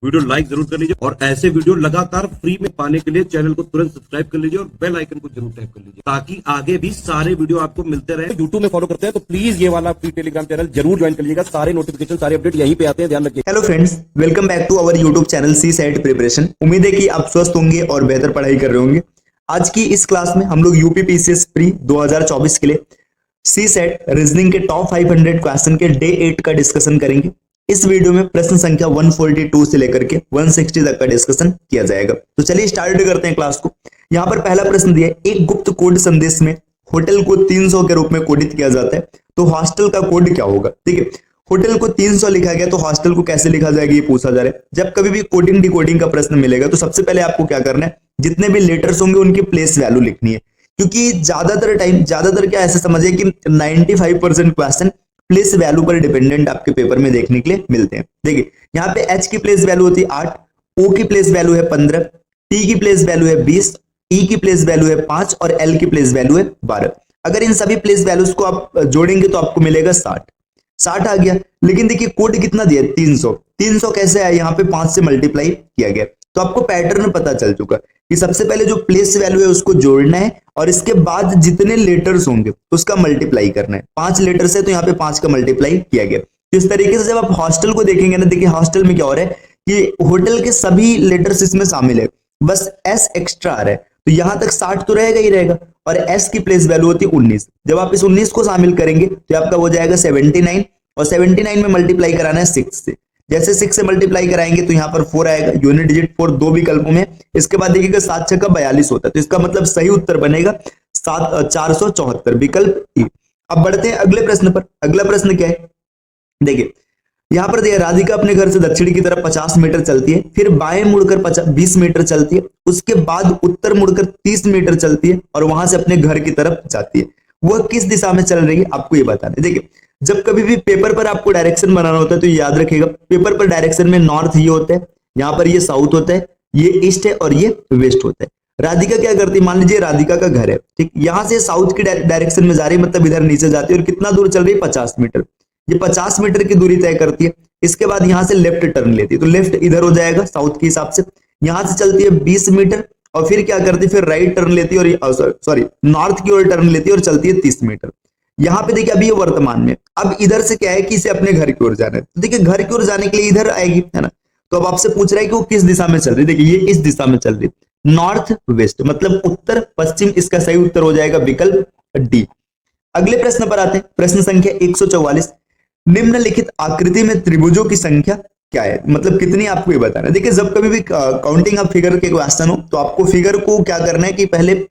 Video like जरूर कर लीजिए और ऐसे वीडियो लगातार फ्री में पाने के लिए चैनल को तुरंत सब्सक्राइब कर लीजिए और बेल आइकन को जरूर टैप कर लीजिए ताकि आगे भी सारे वीडियो आपको मिलते रहे। यूट्यूब में फॉलो करते हैं तो प्लीज ये वाला फ्री टेलीग्राम चैनल जरूर ज्वाइन कर लीजिएगा। सारे नोटिफिकेशन सारे अपडेट यहीं पे आते हैं, ध्यान रखिए। Hello friends, welcome back to our YouTube channel C set preparation. उम्मीद है कि आप स्वस्थ होंगे और बेहतर पढ़ाई कर रहे होंगे। आज की इस क्लास में हम लोग यूपी पीसीएस प्री 2024 के लिए सी सेट रीजनिंग के टॉप 500 क्वेश्चन के डे 8 का डिस्कशन करेंगे। इस वीडियो में प्रश्न संख्या 142 से लेकर के 160 तक का डिस्कशन किया जाएगा। तो चलिए स्टार्ट करते हैं क्लास को। यहाँ पर पहला प्रश्न दिया है, एक गुप्त कोड संदेश में होटल को 300 के रूप में कोडित किया जाता है, तो हॉस्टल का कोड क्या होगा। ठीक है, होटल को 300 लिखा गया तो हॉस्टल को कैसे लिखा जाएगा ये पूछा जा रहा है। जब कभी भी कोडिंग डिकोडिंग का प्रश्न मिलेगा तो सबसे पहले आपको क्या करना है, जितने भी लेटर्स होंगे उनकी प्लेस वैल्यू लिखनी है, क्योंकि ज्यादातर क्या ऐसे समझिए कि 95% क्वेश्चन प्लेस वैल्यू पर डिपेंडेंट आपके पेपर में देखने के लिए मिलते हैं। देखिए यहाँ पे एच की प्लेस वैल्यू होती है 8, ओ की प्लेस वैल्यू है 15, टी की प्लेस वैल्यू है 20, ई की प्लेस वैल्यू है 5 और एल की प्लेस वैल्यू है 12। अगर इन सभी प्लेस वैल्यूज को आप जोड़ेंगे तो आपको मिलेगा 60 आ गया। लेकिन देखिए कोड कितना दिया, 300 कैसे आया, यहाँ पे 5 से मल्टीप्लाई किया गया। तो आपको पैटर्न पता चल चुका कि सबसे पहले जो प्लेस वैल्यू है उसको जोड़ना है और इसके बाद जितने लेटर्स होंगे उसका मल्टीप्लाई करना है। 5 लेटर्स है तो यहाँ पे 5 का मल्टीप्लाई किया गया। तो इस तरीके से जब आप हॉस्टल को देखेंगे ना, देखिए हॉस्टल में क्या हो रहा है कि होटल के सभी लेटर्स इसमें शामिल है, बस एस एक्स्ट्रा आ रहा है, तो यहां तक 60 तो रहेगा ही रहेगा। और एस की प्लेस वैल्यू होती है 19। जब आप इस 19 को शामिल करेंगे तो आपका हो जाएगा 79 और 79 में मल्टीप्लाई कराना है 6 से। जैसे 6 से मल्टीप्लाई कराएंगे तो यहाँ पर 4 आएगा, यूनिट डिजिट 4 दो विकल्पों में। इसके बाद देखिएगा 7 6 का 42 होता है, तो इसका मतलब सही उत्तर बनेगा 474 विकल्प ई। अब बढ़ते हैं अगले प्रश्न पर। अगला प्रश्न क्या है, देखिए यहाँ पर देखिए राधिका अपने घर से दक्षिण की तरफ 50 मीटर चलती है, फिर बाएं मुड़कर 20 मीटर चलती है, उसके बाद उत्तर मुड़कर 30 मीटर चलती है और वहां से अपने घर की तरफ जाती है। वह किस दिशा में चल रही है आपको ये बताना है। देखिए जब कभी भी पेपर पर आपको डायरेक्शन बनाना होता है तो याद रखिएगा, पेपर पर डायरेक्शन में नॉर्थ ये होता है, यहाँ पर ये साउथ होता है, ये ईस्ट है और ये वेस्ट होता है। राधिका क्या करती है, मान लीजिए राधिका का घर है, ठीक, यहां से साउथ की डायरेक्शन में जा रही है, मतलब इधर नीचे जाती है और कितना दूर चल रही है 50 मीटर। ये 50 मीटर की दूरी तय करती है। इसके बाद यहां से लेफ्ट टर्न लेती है, तो लेफ्ट इधर हो जाएगा साउथ के हिसाब से। यहां से चलती है 20 मीटर और फिर क्या करती है, फिर राइट टर्न लेती है और सॉरी नॉर्थ की ओर टर्न लेती है और चलती है 30 मीटर। यहाँ पे देखिए अभी ये वर्तमान में, अब इधर से क्या है कि इसे अपने घर की ओर जाना है, तो देखिए घर की ओर जाने के लिए इधर आएगी, है ना। तो अब आपसे पूछ रहा है कि वो किस दिशा में चल रही है। देखिए ये इस दिशा में चल रही है, नॉर्थ वेस्ट, मतलब उत्तर पश्चिम। इसका सही उत्तर हो जाएगा विकल्प डी। अगले प्रश्न पर आते हैं, प्रश्न संख्या 144। निम्नलिखित आकृति में त्रिभुजों की संख्या क्या है, मतलब कितनी आपको ये बताना है। देखिए जब कभी भी काउंटिंग ऑफ फिगर के क्वेश्चन हो तो आपको फिगर को क्या करना है कि पहले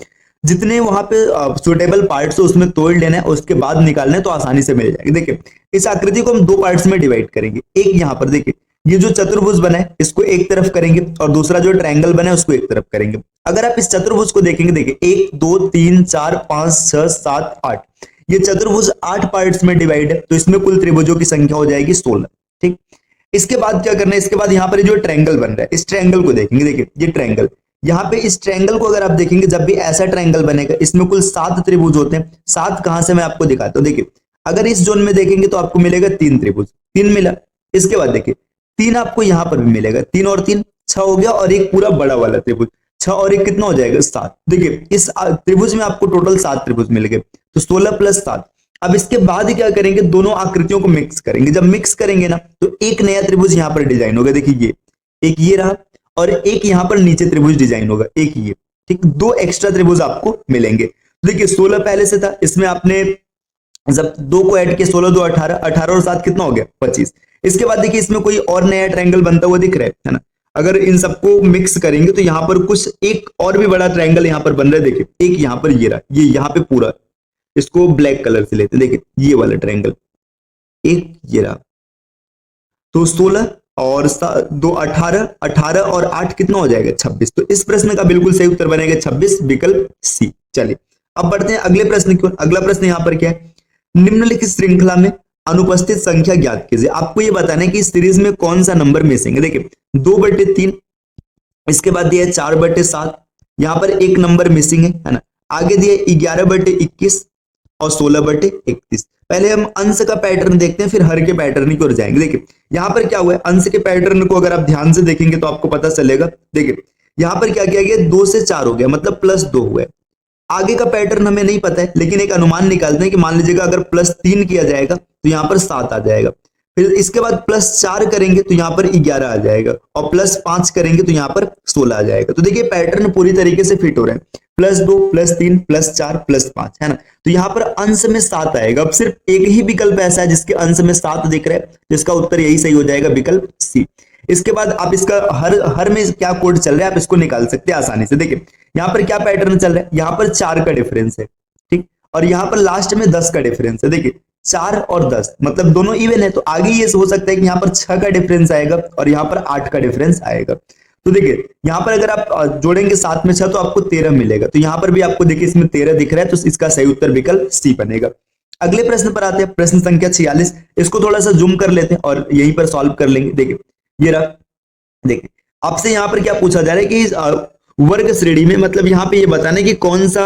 जितने वहां पे सुटेबल पार्ट्स हो उसमें तोड़ लेना है, उसके बाद निकालना है तो आसानी से मिल जाएगी। देखिए इस आकृति को हम 2 पार्ट्स में डिवाइड करेंगे। एक यहाँ पर देखिए ये जो चतुर्भुज बना है इसको एक तरफ करेंगे और दूसरा जो ट्रायंगल बना है उसको एक तरफ करेंगे। अगर आप इस चतुर्भुज को देखेंगे, देखिए 1 2 3 4 5 6 7 8, ये चतुर्भुज 8 पार्ट्स में डिवाइड है, तो इसमें कुल त्रिभुजों की संख्या हो जाएगी 16। ठीक, इसके बाद क्या करना है, इसके बाद यहाँ पर जो ट्रायंगल बन रहा है इस ट्रायंगल को देखेंगे। देखिए ये ट्रायंगल, यहाँ पे इस ट्रायंगल को अगर आप देखेंगे, जब भी ऐसा ट्रायंगल बनेगा इसमें कुल 7 त्रिभुज होते हैं। 7 कहां से मैं आपको दिखाता हूँ। देखिए अगर इस जोन में देखेंगे तो आपको मिलेगा 3 त्रिभुज, 3 मिला। इसके बाद देखिए 3 आपको यहाँ पर भी मिलेगा, 3 और 3 6 हो गया, और एक पूरा बड़ा वाला त्रिभुज 6 और 1 कितना हो जाएगा 7। देखिए इस त्रिभुज में आपको टोटल 7 त्रिभुज मिल गए, तो 16 + 7। अब इसके बाद क्या करेंगे, दोनों आकृतियों को मिक्स करेंगे। जब मिक्स करेंगे ना तो एक नया त्रिभुज यहाँ पर डिजाइन होगा। देखिए ये एक ये रहा और एक यहाँ पर नीचे त्रिभुज डिजाइन होगा, एक ये। ठीक, 2 एक्स्ट्रा त्रिभुज आपको मिलेंगे। देखिए 16 पहले से था, इसमें आपने जब 2 को ऐड किया 16 2 18, 18 और 7 कितना हो गया 25। इसके बाद देखिए इसमें कोई और नया ट्रायंगल बनता हुआ दिख रहा है ना। अगर इन सबको मिक्स करेंगे तो यहाँ पर कुछ एक और भी बड़ा ट्रायंगल यहाँ पर बन रहा है। देखिए एक यहाँ पर ये रहा, ये यहाँ पे पूरा, इसको ब्लैक कलर से लेते हैं। देखिए ये वाला ट्रायंगल एक ये रहा, तो 16 और 2 18, 18 और 8 कितना हो जाएगा 26। तो इस प्रश्न का बिल्कुल सही उत्तर बनेगा 26 विकल्प सी। चलिए अब बढ़ते हैं अगले प्रश्न की ओर। अगला प्रश्न यहाँ पर क्या है, निम्नलिखित श्रृंखला में अनुपस्थित संख्या ज्ञात कीजिए। आपको ये बताना है कि इस सीरीज में कौन सा नंबर मिसिंग है। देखिए 2/3, इसके बाद दिया है 4/7, यहाँ पर एक नंबर मिसिंग है ना। आगे दिया 11/21 और 16/31। पहले हम अंश का पैटर्न देखते हैं, फिर हर के पैटर्न की ओर जाएंगे। देखिए यहाँ पर क्या हुआ है, अंश के पैटर्न को अगर आप ध्यान से देखेंगे तो आपको पता चलेगा। देखिए यहाँ पर क्या किया गया, 2 से 4 हो गया, मतलब +2 हुआ है। आगे का पैटर्न हमें नहीं पता है, लेकिन एक अनुमान निकालते हैं कि मान लीजिएगा अगर +3 किया जाएगा तो यहाँ पर 7 आ जाएगा, फिर इसके बाद +4 करेंगे तो यहाँ पर 11 आ जाएगा, और +5 करेंगे तो यहाँ पर 16 आ जाएगा। तो देखिए पैटर्न पूरी तरीके से फिट हो रहे हैं, +2 +3 +4 +5, है ना। तो यहाँ पर अंश में 7 आएगा। अब सिर्फ एक ही विकल्प ऐसा है जिसके अंश में 7 दिख रहा है, जिसका उत्तर यही सही हो जाएगा, विकल्प सी। इसके बाद आप इसका हर में क्या कोड चल रहा है आप इसको निकाल सकते हैं आसानी से। देखिए यहाँ पर क्या पैटर्न चल रहा है, यहाँ पर 4 का डिफरेंस है, ठीक, और यहाँ पर लास्ट में 10 का डिफरेंस है। देखिए 4 और 10 मतलब दोनों इवन है, तो आगे ये हो सकता है कि यहाँ पर 6 का डिफरेंस आएगा और यहाँ पर 8 का डिफरेंस आएगा। तो देखिए यहाँ पर अगर आप जोड़ेंगे 7 में 6 तो आपको 13 मिलेगा। तो यहाँ पर भी आपको देखिए इसमें 13 दिख रहा है, तो इसका सही उत्तर विकल्प सी बनेगा। अगले प्रश्न पर आते हैं, प्रश्न संख्या 46। इसको थोड़ा सा जूम कर लेते हैं और यहीं पर सॉल्व कर लेंगे। देखिए ये रहा, देखिए आपसे यहाँ पर क्या पूछा जा रहा है कि वर्ग श्रेणी में, मतलब यहाँ पे ये बताना है कि कौन सा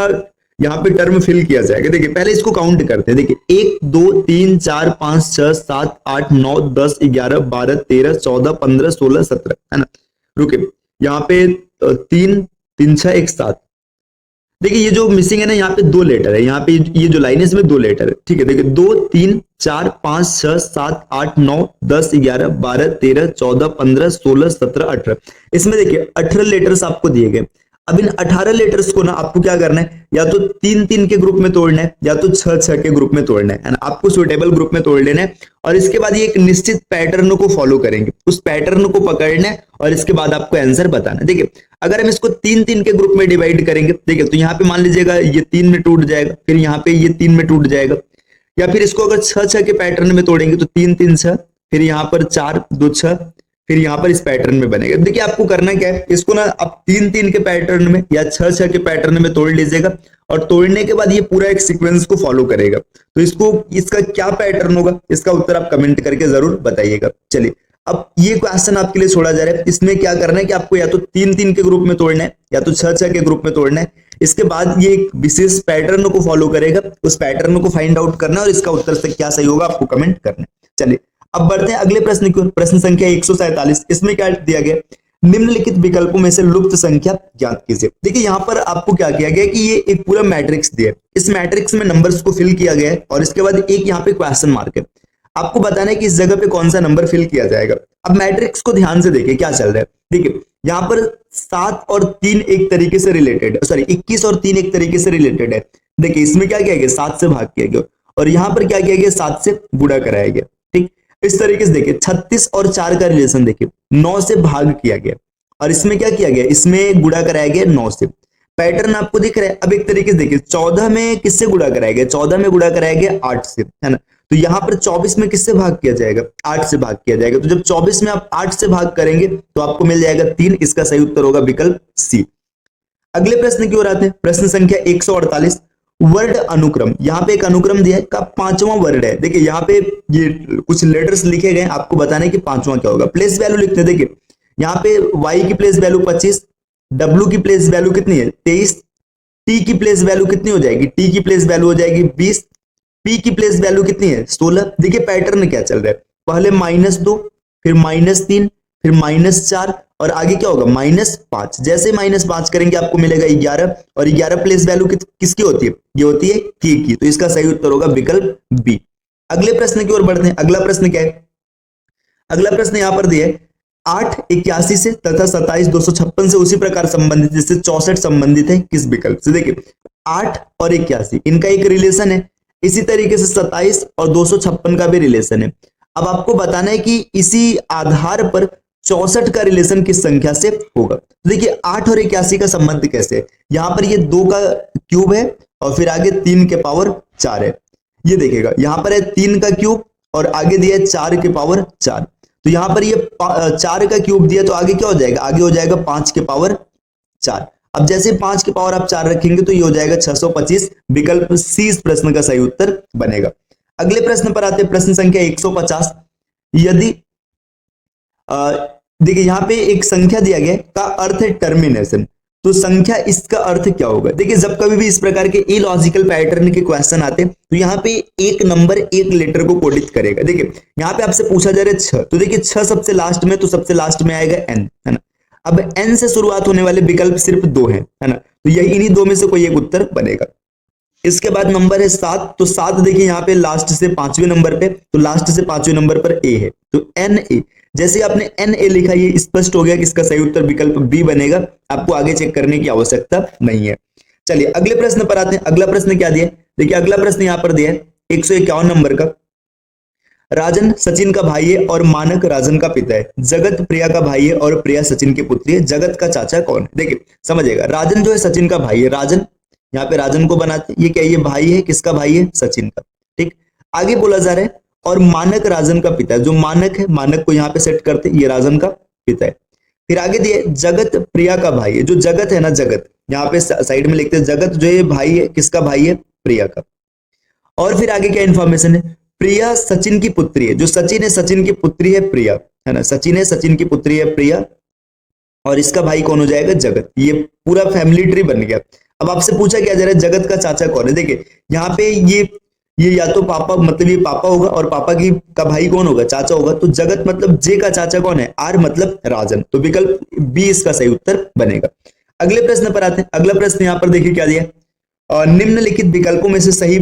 यहाँ पे टर्म फिल किया जाएगा। देखिए पहले इसको काउंट करते हैं। देखिए 1 2 3 4 5 6 7 8 9 10 11 12 13 14 15 16 17, है ना। रुके यहाँ पे 3 3 6 1 7। देखिए ये जो मिसिंग है ना, यहाँ पे 2 लेटर है, यहाँ पे ये जो लाइन है इसमें 2 लेटर है, ठीक है। देखिए 2 3 4 5 6 7 8 9 10 11 12 13 14 15 16 17 18, इसमें देखिए 18 लेटर्स आपको दिए गए। अब इन 18 लेटर्स को ना आपको क्या करना है, या तो 3 3 के ग्रुप में तोड़ना है या तो 6 6 के ग्रुप में तोड़ना है ना। आपको सुटेबल ग्रुप में तोड़ लेना है और इसके बाद ये एक निश्चित पैटर्न को फॉलो करेंगे, उस पैटर्न को पकड़ना है और इसके बाद आपको आंसर बताना है। देखिए अगर हम इसको 3 3 के ग्रुप में डिवाइड करेंगे, देखिए तो यहाँ पे मान लीजिएगा ये 3 में टूट जाएगा, फिर यहाँ पे ये 3 में टूट जाएगा। या फिर इसको अगर 6 6 के पैटर्न में तोड़ेंगे तो 3 3 6, फिर यहाँ पर 4 2 6, फिर यहाँ पर इस पैटर्न में बनेगा। देखिए आपको करना क्या है, इसको ना आप 3 3 के पैटर्न में या 6 6 के पैटर्न में तोड़ लीजिएगा और तोड़ने के बाद ये पूरा एक सीक्वेंस को फॉलो करेगा। तो इसका क्या पैटर्न होगा, इसका उत्तर आप कमेंट करके जरूर बताइएगा। चलिए अब ये क्वेश्चन आपके लिए छोड़ा जा रहा है, इसमें क्या करना है कि आपको या तो 3 3 के ग्रुप में तोड़ना है या तो 6 6 के ग्रुप में तोड़ना है। इसके बाद ये एक विशेष पैटर्न को फॉलो करेगा, उस पैटर्न को फाइंड आउट करना है और इसका उत्तर से क्या सही होगा आपको कमेंट करना है। चलिए अब बढ़ते हैं अगले प्रश्न की ओर, प्रश्न संख्या 147। इसमें क्या दिया गया, निम्नलिखित विकल्पों में से लुप्त संख्या ज्ञात कीजिए। देखिए यहाँ पर आपको क्या किया गया कि ये एक पूरा मैट्रिक्स दिया है, इस मैट्रिक्स में नंबर्स को फिल किया गया है और इसके बाद एक यहाँ पे क्वेश्चन मार्क है। आपको बताना है कि इस जगह पे कौन सा नंबर फिल किया जाएगा। अब मैट्रिक्स को ध्यान से देखिए क्या चल रहा है। देखिए यहाँ पर 7 और 3 एक तरीके से रिलेटेड है, सॉरी 21 और 3 एक तरीके से रिलेटेड है। देखिए इसमें क्या किया गया, 7 से भाग किया गया और यहाँ पर क्या किया गया, 7 से गुणा कराया गया। ठीक, इस तरीके से देखिए 36 और 4 का रिलेशन देखिए 9 से भाग किया गया और इसमें क्या किया गया, इसमें गुणा कराया गया 9 से। पैटर्न आपको दिख रहा है। अब एक तरीके से देखिए 14 में किससे गुणा कराया गया, 14 में गुणा कराया गया 8 से, है ना। तो यहाँ पर 24 में किससे भाग किया जाएगा, 8 से भाग किया जाएगा। तो जब 24 में आप 8 से भाग करेंगे तो आपको मिल जाएगा 3। इसका सही उत्तर होगा विकल्प सी। अगले प्रश्न की ओर आते हैं, प्रश्न संख्या 148। वर्ड अनुक्रम, यहाँ पे एक अनुक्रम दिया है का 5वां वर्ड है। देखिए यहाँ पे ये कुछ लेटर्स लिखे गए, आपको बताना है कि 5वां क्या होगा। प्लेस वैल्यू लिखते हैं। देखिए यहाँ पे y की प्लेस वैल्यू 25, w की प्लेस वैल्यू कितनी है 23, t की प्लेस वैल्यू कितनी हो जाएगी, t की प्लेस वैल्यू हो जाएगी 20, p की प्लेस वैल्यू कितनी है 16। देखिए पैटर्न क्या चल रहा है, पहले -2, फिर -3, फिर -4 और आगे क्या होगा -5। जैसे -5 करेंगे आपको मिलेगा 11 और 11 प्लेस वैल्यू किसकी होती है, ये होती है k की। तो इसका सही उत्तर होगा विकल्प बी। अगले प्रश्न की ओर बढ़ते हैं। अगला प्रश्न क्या है, अगला प्रश्न यहां पर दिया है 8 81 से तथा 27 256 से उसी प्रकार संबंधित जैसे 64 संबंधित है किस विकल्प से। देखिए 8 और 81 इनका एक रिलेशन है, इसी तरीके से 27 और 256 का भी रिलेशन है। अब आपको बताना है कि इसी आधार पर 64 का रिलेशन किस संख्या से होगा। तो देखिए 8 और 81 का संबंध कैसे है, यहां पर ये 2 का क्यूब है और फिर आगे 3 के पावर 4 है। ये देखिएगा यहां पर है 3 का क्यूब और आगे दिया है 4 के पावर 4। तो यहां पर ये 4 का क्यूब दिया तो आगे क्या हो जाएगा, आगे हो जाएगा 5 के पावर 4। अब जैसे 5 के पावर आप 4 रखेंगे तो ये हो जाएगा 625। विकल्प सी इस प्रश्न का सही उत्तर बनेगा। अगले प्रश्न पर आते हैं, प्रश्न संख्या 150। यदि देखिए यहां पे एक संख्या दिया गया का अर्थ है टर्मिनेशन। तो संख्या इसका अर्थ क्या होगा? देखिए जब कभी भी इस प्रकार के इलॉजिकल पैटर्न के क्वेश्चन आते हैं तो यहाँ पे एक नंबर एक लेटर को कोडित करेगा। देखिए यहाँ पे आपसे पूछा जा रहा है 6, तो देखिए 6 सबसे लास्ट में, तो सबसे लास्ट में आएगा n, है ना। अब n से शुरुआत होने वाले विकल्प सिर्फ 2 हैं, है ना, तो यही इन्हीं 2 में से कोई एक उत्तर बनेगा। इसके बाद नंबर है 7, तो 7 देखिए यहाँ पे लास्ट से 5वें नंबर पे, तो लास्ट से 5वें नंबर पर a है, तो NA। जैसे आपने NA लिखा, ये स्पष्ट हो गया कि इसका सही उत्तर विकल्प B बनेगा, आपको आगे चेक करने की आवश्यकता नहीं है। चलिए अगले प्रश्न पर आते हैं। अगला प्रश्न क्या दिया है? देखिए अगला प्रश्न यहाँ पर दिया है 151 नंबर का। राजन सचिन का भाई है और मानक राजन का पिता है। जगत प्रिया का भाई है और प्रिया सचिन की पुत्री है। जगत का चाचा कौन है? देखिए समझिएगा, राजन जो है सचिन का भाई है, राजन यहाँ पे राजन को बनाते हैं, ये क्या, ये भाई है, किसका भाई है? सचिन का। ठीक, आगे बोला जा रहा है और मानक राजन का पिता है। जो मानक है, मानक को यहाँ पे सेट करते, ये राजन का पिता है। फिर आगे दिए जगत प्रिया का भाई है। जो जगत है ना, जगत यहाँ पे साइड में लिखते हैं, जगत जो ये भाई है, किसका भाई है? प्रिया का। और फिर आगे क्या इंफॉर्मेशन है? प्रिया सचिन की पुत्री है। जो सचिन है, सचिन की पुत्री है प्रिया, है ना, सचिन है, सचिन की पुत्री है प्रिया, और इसका भाई कौन हो जाएगा? जगत। ये पूरा फैमिली ट्री बन गया। अब आपसे पूछा क्या जा रहा है, जगत का चाचा कौन है? देखिए यहाँ पे ये या तो पापा, मतलब ये पापा होगा, और पापा की का भाई कौन होगा? चाचा होगा। तो जगत मतलब जे का चाचा कौन है? आर मतलब राजन। तो विकल्प बी इसका सही उत्तर बनेगा। अगले प्रश्न पर आते हैं। अगला प्रश्न यहाँ पर देखिए क्या दिया, और निम्नलिखित विकल्पों में से सही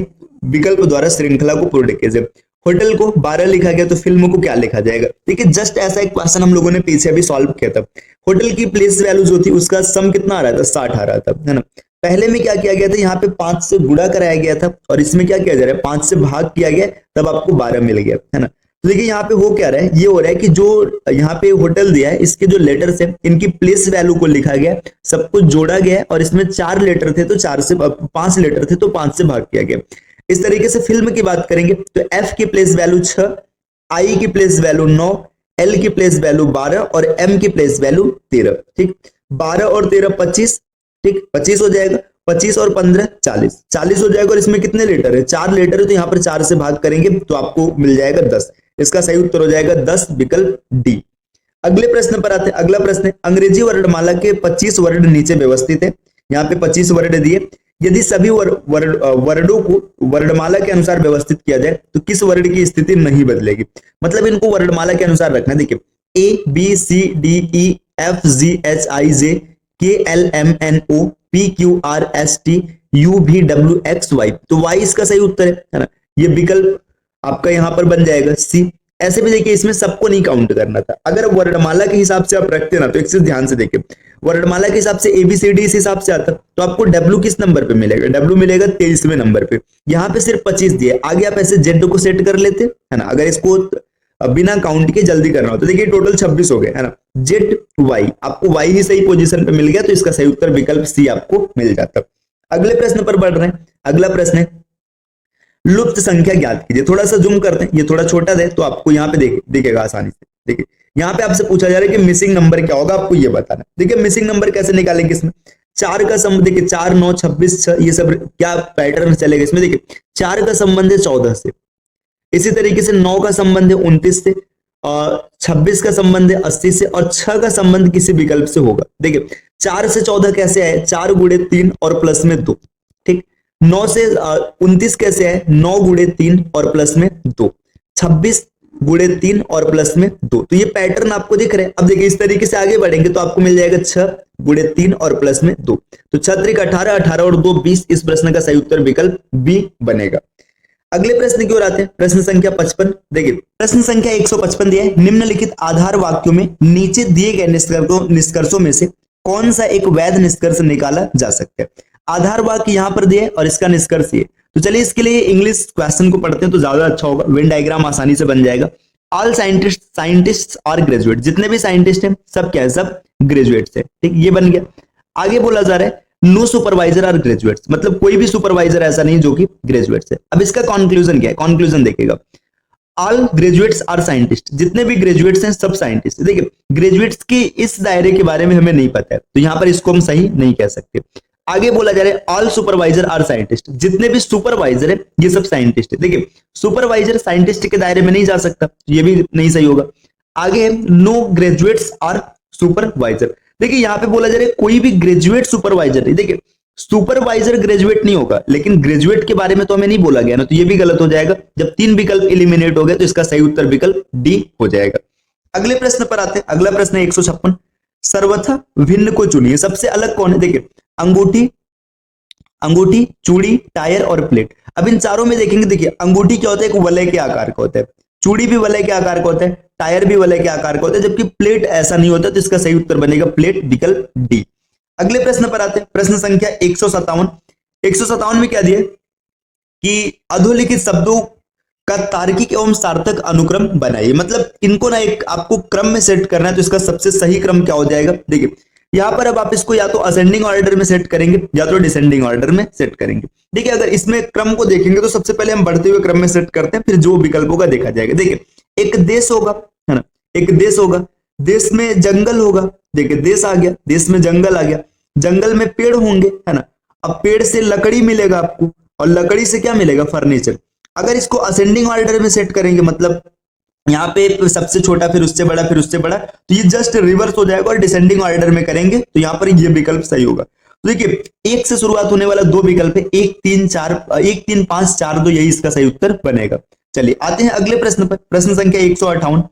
विकल्प द्वारा श्रृंखला को पूर्ण कीजिए। होटल को 12 लिखा गया, तो फिल्म को क्या लिखा जाएगा? देखिए जस्ट ऐसा एक क्वेश्चन हम लोगों ने पीछे अभी सॉल्व किया था। होटल की प्लेस वैल्यू जो थी उसका सम कितना आ रहा था? 60 आ रहा था, है ना। पहले में क्या किया गया था, यहाँ पे 5 से गुणा कराया गया था, और इसमें क्या किया जा रहा है, 5 से भाग किया गया, तब आपको 12 मिल गया, है ना। तो देखिए यहाँ पे हो क्या रहा है, ये हो रहा है कि जो यहाँ पे होटल दिया है, इसके जो लेटर्स है, इनकी प्लेस वैल्यू को लिखा गया, सब कुछ जोड़ा गया है, और इसमें 4 लेटर थे तो 5 लेटर थे तो 5 से भाग किया गया। इस तरीके से फिल्म की बात करेंगे तो F की प्लेस वैल्यू 6, I की प्लेस वैल्यू 9, L की प्लेस वैल्यू 12 और M की प्लेस वैल्यू 13। ठीक, 12 और 13 25, ठीक, 25 हो जाएगा। 25 और 15 40, 40 हो जाएगा। और इसमें कितने लेटर है? 4 लेटर है, तो यहाँ पर 4 से भाग करेंगे तो आपको मिल जाएगा 10। इसका सही उत्तर हो जाएगा 10, विकल्प डी। अगले प्रश्न पर आते हैं। अगला प्रश्न है, अंग्रेजी वर्णमाला के 25 वर्ड नीचे व्यवस्थित है। यहाँ पे 25 वर्ड दिए, यदि सभी वर्डों को वर्णमाला के अनुसार व्यवस्थित किया जाए तो किस वर्ड की स्थिति नहीं बदलेगी? मतलब इनको वर्णमाला के अनुसार रखना। देखिए A B C D E F G H I J K L M N O P Q R S T U V W X Y, तो Y इसका सही उत्तर है ना। ये विकल्प आपका यहाँ पर बन जाएगा C। ऐसे भी देखिए इसमें सबको नहीं काउंट करना था। अगर वर्णमाला के हिसाब से आप रखते ना, तो एक चीज ध्यान से देखिए, वर्णमाला के हिसाब से ABCD इस हिसाब से आता तो आपको W किस नंबर पे मिलेगा? W मिलेगा 23वें नंबर पे। यहाँ पे सिर्फ 25 दिए, आगे आप ऐसे Z को सेट कर लेते, है ना। अगर इसको बिना काउंट के जल्दी करना हो तो देखिए टोटल 26 हो गए, है ना। ZY, आपको Y ही सही पोजीशन पे मिल गया, तो इसका सही उत्तर विकल्प C आपको मिल जाता। अगले प्रश्न पर बढ़ रहे हैं। अगला प्रश्न है, लुप्त संख्या ज्ञात कीजिए। थोड़ा सा जूम करते हैं, ये थोड़ा छोटा है तो आपको यहाँ पे दिखेगा आसानी से। देखिए यहाँ पे आपसे पूछा जा रहा है कि मिसिंग नंबर क्या होगा, आपको ये बताना। देखिए मिसिंग नंबर कैसे निकालेंगे इसमें? 4 का संबंध, देखिए 4 9 26 6, ये सब क्या पैटर्न चलेगा इसमें? देखिए 4 का संबंध है 14 से, इसी तरीके से 9 का संबंध है 29 से, और 26 का संबंध है 80 से, और 6 का संबंध किसी विकल्प से होगा। देखिए 4 से 14 कैसे आए? 4 गुणे 3 और प्लस में 2। ठीक, 9 से 29 कैसे है? 9 गुणे 3 और प्लस में 2। 26 गुणे 3 और प्लस में 2। तो ये पैटर्न आपको दिख रहे हैं। अब देखिए इस तरीके से आगे बढ़ेंगे तो आपको मिल जाएगा 6 गुणे 3 और प्लस में 2। तो 6 त्रिक 18, 18 और 2 20। इस प्रश्न का सही उत्तर विकल्प बी बनेगा। अगले प्रश्न की ओर आते हैं। प्रश्न संख्या 55। देखिए प्रश्न संख्या 155 दिया है, निम्नलिखित आधार वाक्यों में नीचे दिए गए निष्कर्षों में से कौन सा एक वैध निष्कर्ष निकाला जा सकता है? आधार वाक्य यहाँ पर दिए और इसका निष्कर्ष ये। तो चलिए इसके लिए इंग्लिश क्वेश्चन को पढ़ते हैं तो ज्यादा अच्छा होगा, वेन डायग्राम आसानी से बन जाएगा। ऑल साइंटिस्ट और ग्रेजुएट, जितने भी साइंटिस्ट हैं सब क्या है? सब ग्रेजुएट्स है। ठीक, ये बन गया। आगे बोला जा रहा है नो सुपरवाइजर और ग्रेजुएट्स, मतलब कोई भी सुपरवाइजर ऐसा नहीं जो कि ग्रेजुएट्स है। अब इसका कंक्लूजन क्या है? कंक्लूजन देखिएगा, ऑल ग्रेजुएट्स आर साइंटिस्ट, जितने भी ग्रेजुएट्स हैं सब साइंटिस्ट है। देखिए ग्रेजुएट्स के इस दायरे के बारे में हमें नहीं पता है, तो यहां पर इसको हम सही नहीं कह सकते। आगे बोला जा रहा है ऑल सुपरवाइजर आर साइंटिस्ट, जितने भी सुपरवाइजर है ये सब साइंटिस्ट है। देखिए सुपरवाइजर साइंटिस्ट के दायरे में नहीं जा सकता, ये भी नहीं सही होगा। आगे नो ग्रेजुएट्स आर सुपरवाइजर, देखिए यहाँ पे बोला जा रहा है कोई भी ग्रेजुएट सुपरवाइजर नहीं। देखिए सुपरवाइजर ग्रेजुएट नहीं होगा, लेकिन ग्रेजुएट के बारे में तो हमें नहीं बोला गया ना, तो ये भी गलत हो जाएगा। जब 3 विकल्प एलिमिनेट हो गए तो इसका सही उत्तर विकल्प डी हो जाएगा। अगले प्रश्न पर आते हैं। अगला प्रश्न है 156, सर्वथा भिन्न को चुनिए। सबसे अलग कौन है? देखिए अंगूठी, चूड़ी, टायर और प्लेट। अब इन चारों में देखेंगे, देखिए अंगूठी क्या होता है? एक वलय के आकार का होता है, चूड़ी भी वलय के आकार का होता है, टायर भी वलय के आकार का होता है, जबकि प्लेट ऐसा नहीं होता, तो इसका सही उत्तर बनेगा प्लेट, विकल्प डी। अगले प्रश्न पर आते हैं। प्रश्न संख्या 157। 157 में क्या दिया कि अधोलिखित शब्दों का तार्किक एवं सार्थक अनुक्रम बनाइए। मतलब इनको ना एक आपको क्रम में सेट करना है, तो इसका सबसे सही क्रम क्या हो जाएगा? देखिए यहां पर अब आप इसको या तो असेंडिंग ऑर्डर में सेट करेंगे या तो डिसेंडिंग ऑर्डर में सेट करेंगे। देखिए अगर इसमें क्रम को देखेंगे तो सबसे पहले हम बढ़ते हुए क्रम में सेट करते हैं, फिर जो विकल्पों का देखा जाएगा। देखिए एक देश होगा, है ना, एक देश होगा, देश में जंगल होगा। देखिए देश आ गया, देश में जंगल आ गया, जंगल में पेड़ होंगे, है ना। अब पेड़ से लकड़ी मिलेगा आपको, और लकड़ी से क्या मिलेगा? फर्नीचर। अगर इसको असेंडिंग ऑर्डर में सेट करेंगे, मतलब यहाँ पे सबसे छोटा, फिर उससे बड़ा, फिर उससे बड़ा, तो ये जस्ट रिवर्स हो जाएगा। और डिसेंडिंग ऑर्डर में करेंगे तो यहाँ पर ये विकल्प सही होगा। तो देखिए 1 से शुरुआत होने वाला 2 विकल्प है, 1 3 5 4 2, यही इसका सही उत्तर बनेगा। चलिए आते हैं अगले प्रश्न पर। प्रश्न संख्या 158।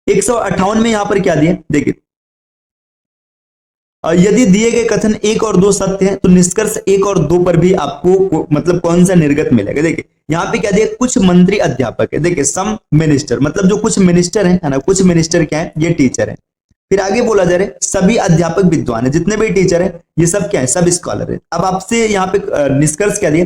158 में यहाँ पर क्या दिया? देखिए यदि दिए गए कथन 1 और 2 सत्य हैं, तो निष्कर्ष 1 और 2 पर भी आपको मतलब कौन सा निर्गत मिलेगा? देखिए यहाँ पे क्या दिया? कुछ मंत्री अध्यापक है। देखिए सम मिनिस्टर, मतलब जो कुछ मिनिस्टर है ना, कुछ मिनिस्टर क्या है? ये टीचर है। फिर आगे बोला जा रहा है सभी अध्यापक विद्वान है, जितने भी टीचर है ये सब क्या है? सब स्कॉलर है। अब आपसे यहाँ पे निष्कर्ष क्या दिया?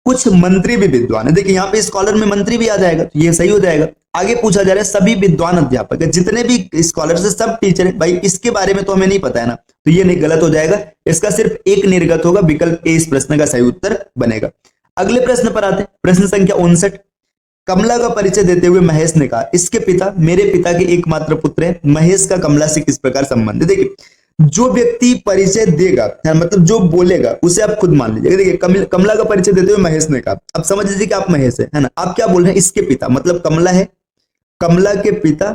कुछ मंत्री भी विद्वान है। देखिए यहाँ पे स्कॉलर में मंत्री भी आ जाएगा, तो ये सही हो जाएगा। आगे पूछा जा रहा है सभी विद्वान अध्यापक है, जितने भी स्कॉलर है सब टीचर है। भाई इसके बारे में तो हमें नहीं पता है ना, तो ये नहीं, गलत हो जाएगा। इसका सिर्फ एक निर्गत होगा, विकल्प ए इस प्रश्न का सही उत्तर बनेगा। अगले प्रश्न पर आते हैं। प्रश्न संख्या 59। कमला का परिचय देते हुए महेश ने कहा, इसके पिता मेरे पिता के एकमात्र पुत्र है। महेश का कमला से किस प्रकार संबंध है? देखिए जो व्यक्ति परिचय देगा, मतलब जो बोलेगा, उसे आप खुद मान लीजिए। देखिए कमला का परिचय देते हुए महेश ने कहा, अब समझ लीजिए कि आप महेश है ना। आप क्या बोल रहे हैं? इसके पिता, मतलब कमला है, कमला के पिता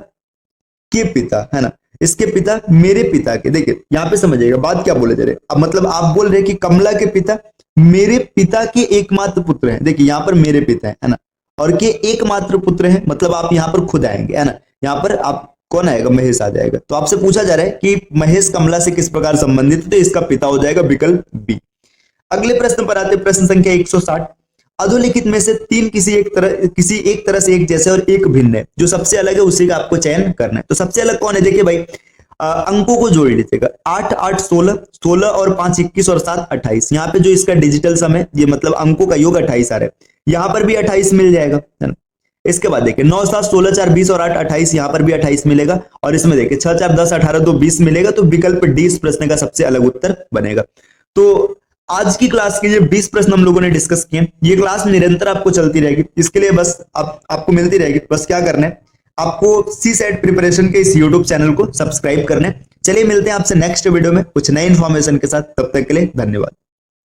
के पिता, है ना, इसके पिता मेरे पिता के। देखिए यहाँ पे समझिएगा बात क्या बोले जा रहे। अब मतलब आप बोल रहे हैं कि कमला के पिता मेरे पिता के एकमात्र पुत्र हैं। देखिए यहाँ पर मेरे पिता है ना, और के एकमात्र पुत्र हैं, मतलब आप यहाँ पर खुद आएंगे, है ना। यहाँ पर आप कौन आएगा? महेश आ जाएगा। तो आपसे पूछा जा रहा है कि महेश कमला से किस प्रकार संबंधित है, तो इसका पिता हो जाएगा विकल्प बी। अगले प्रश्न पर आते हैं। प्रश्न संख्या 160। अधोलिखित में से 3 किसी एक तरह से एक जैसे और एक भिन्न है, जो सबसे अलग है उसी का आपको चयन करना है। तो सबसे अलग कौन है? देखिए भाई अंकों को जोड़ लीजिएगा। 8 8 16, 16 और 5 21 और 7 28। यहाँ पे जो इसका डिजिटल सम है, ये मतलब अंकों का योग 28 आ रहा है, यहाँ पर भी 28 मिल जाएगा, है ना। इसके बाद देखिए 9 7 16 4 20 और 8 28, यहाँ पर भी 28 मिलेगा। और इसमें देखिए 6 4 10 18 2 20 मिलेगा। तो विकल्प डी इस प्रश्न का सबसे अलग उत्तर बनेगा। तो आज की क्लास के ये 20 प्रश्न हम लोगों ने डिस्कस किए। ये क्लास निरंतर आपको चलती रहेगी, इसके लिए बस आपको मिलती रहेगी। बस क्या करना है, आपको सी सेट प्रिपरेशन के इस यूट्यूब चैनल को सब्सक्राइब करना है। चलिए मिलते हैं आपसे नेक्स्ट वीडियो में कुछ नई इन्फॉर्मेशन के साथ। तब तक के लिए धन्यवाद।